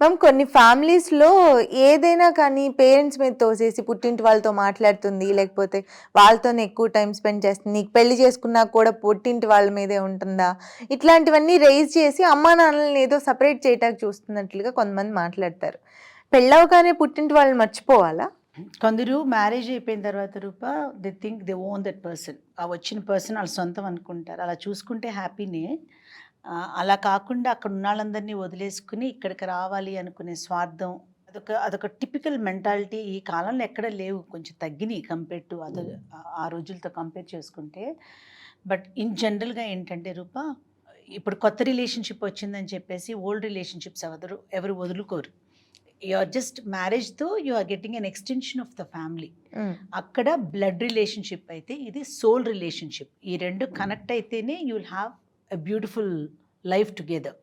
Ma'am కొన్ని ఫ్యామిలీస్‌లో ఏదైనా కానీ పేరెంట్స్ మీద తోసేసి పుట్టింటి వాళ్ళతో మాట్లాడుతుంది. లేకపోతే వాళ్ళతోనే ఎక్కువ టైమ్ స్పెండ్ చేస్తుంది. నీకు పెళ్లి చేసుకున్నాక కూడా పుట్టింటి వాళ్ళ మీదే ఉంటుందా? ఇట్లాంటివన్నీ రైజ్ చేసి అమ్మానాన్నలని ఏదో సెపరేట్ చేయటానికి చూస్తున్నట్లుగా కొంతమంది మాట్లాడతారు. పెళ్ళవ్వగానే పుట్టింటి వాళ్ళని మర్చిపోవాలా? కొందరు మ్యారేజ్ అయిపోయిన తర్వాత they think they own that person. ఆ వచ్చిన పర్సన్ వాళ్ళ సొంతం అనుకుంటారు. అలా చూసుకుంటే హ్యాపీనే. అలా కాకుండా అక్కడ ఉన్నాళ్ళందరినీ వదిలేసుకుని ఇక్కడికి రావాలి అనుకునే స్వార్థం అదొక టిపికల్ మెంటాలిటీ ఈ కాలంలో ఎక్కడ లేవు. కొంచెం తగ్గినాయి కంపేర్ టు ఆ రోజులతో కంపేర్ చేసుకుంటే. బట్ ఇన్ జనరల్‌గా ఏంటంటే ఇప్పుడు కొత్త రిలేషన్‌షిప్ వచ్చిందని చెప్పేసి ఓల్డ్ రిలేషన్‌షిప్స్ ఎవరు వదులుకోరు. జస్ట్ మ్యారేజ్‌తో you are getting an extension of the family. అక్కడ బ్లడ్ రిలేషన్‌షిప్ అయితే ఇది సోల్ రిలేషన్‌షిప్. ఈ 2 కనెక్ట్ అయితేనే you will have a beautiful life together.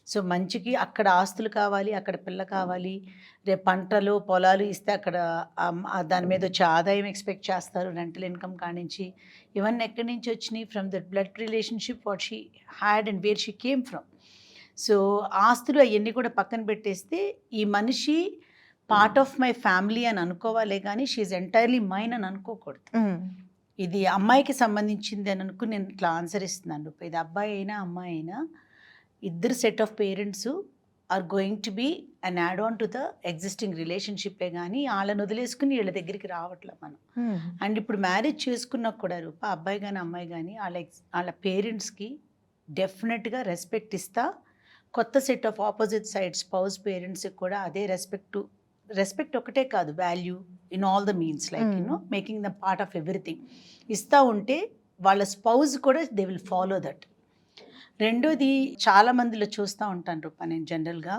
So మంచికి అక్కడ ఆస్తులు కావాలి, అక్కడ పిల్ల కావాలి, రేపు పంటలు పొలాలు ఇస్తే అక్కడ దాని మీద వచ్చే ఆదాయం ఎక్స్పెక్ట్ చేస్తారు, రెంటల్ ఇన్కమ్ కానించి. ఇవన్నీ ఎక్కడి నుంచి వచ్చినాయి? From that blood relationship what she had and where she came from. So ఆస్తులు అవన్నీ కూడా పక్కన పెట్టేస్తే ఈ మనిషి పార్ట్ ఆఫ్ మై ఫ్యామిలీ అని అనుకోవాలే కానీ షీఈ్ ఎంటైర్లీ మైన్ అని అనుకోకూడదు. ఇది అమ్మాయికి సంబంధించింది అని అనుకుని నేను ఇట్లా ఆన్సర్ ఇస్తున్నాను. ఇది అబ్బాయి అయినా అమ్మాయి అయినా ఇద్దరు set of parents are going to be and add on to the existing రిలేషన్షిప్పే కానీ వాళ్ళని వదిలేసుకుని వీళ్ళ దగ్గరికి రావట్లే మనం. అండ్ ఇప్పుడు మ్యారేజ్ చేసుకున్నా కూడా అబ్బాయి కానీ అమ్మాయి కానీ వాళ్ళ పేరెంట్స్కి డెఫినెట్గా రెస్పెక్ట్ ఇస్తా. కొత్త set of opposite side spouse పేరెంట్స్కి కూడా అదే రెస్పెక్ట్ ఒకటే కాదు, value in all the means like making the part of everything ఇస్తూ ఉంటే వాళ్ళ స్పౌస్ కూడా దే విల్ ఫాలో దట్. రెండోది చాలా మందిలో చూస్తూ ఉంటాను నేను జనరల్గా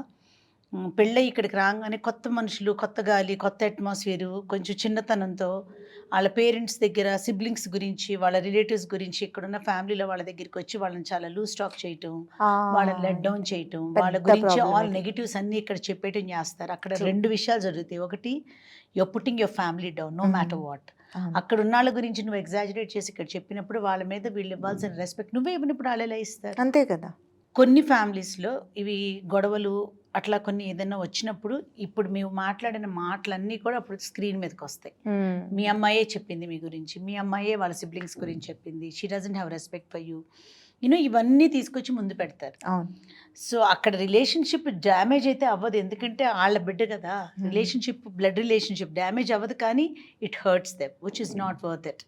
పెళ్ళై ఇక్కడికి రాగానే కొత్త మనుషులు, కొత్త గాలి, కొత్త అట్మాస్ఫియరు, కొంచెం చిన్నతనంతో వాళ్ళ పేరెంట్స్ దగ్గర సిబ్లింగ్స్ గురించి, వాళ్ళ రిలేటివ్స్ గురించి, ఇక్కడున్న ఫ్యామిలీలో వాళ్ళ దగ్గరికి వచ్చి వాళ్ళని చాలా లూజ్ టాక్ చేయటం, వాళ్ళని లెట్ డౌన్ చేయటం, వాళ్ళ గురించి ఆల్ నెగిటివ్స్ అన్నీ ఇక్కడ చెప్పేయటం చేస్తారు. అక్కడ 2 విషయాలు జరుగుతాయి. ఒకటి, you're putting your family down no matter what. అక్కడ ఉన్న వాళ్ళ గురించి నువ్వు ఎగ్జాజరేట్ చేసి ఇక్కడ చెప్పినప్పుడు వాళ్ళ మీద వీళ్ళు ఇవ్వాల్సిన రెస్పెక్ట్ నువ్వే ఇవ్వనప్పుడు వాళ్ళు ఎలా ఇస్తారు? అంతే కదా. కొన్ని ఫ్యామిలీస్లో ఇవి గొడవలు అట్లా కొన్ని ఏదైనా వచ్చినప్పుడు ఇప్పుడు మేము మాట్లాడిన మాటలన్నీ కూడా అప్పుడు స్క్రీన్ మీదకి వస్తాయి. మీ అమ్మాయే చెప్పింది మీ గురించి, మీ అమ్మాయే వాళ్ళ సిబ్లింగ్స్ గురించి చెప్పింది, she doesn't have respect for you, ఇవన్నీ తీసుకొచ్చి ముందు పెడతారు. సో అక్కడ రిలేషన్షిప్ డ్యామేజ్ అయితే అవ్వదు, ఎందుకంటే వాళ్ళ బిడ్డ కదా. రిలేషన్షిప్ బ్లడ్ రిలేషన్షిప్ డ్యామేజ్ అవ్వదు, కానీ it hurts them which is not worth it.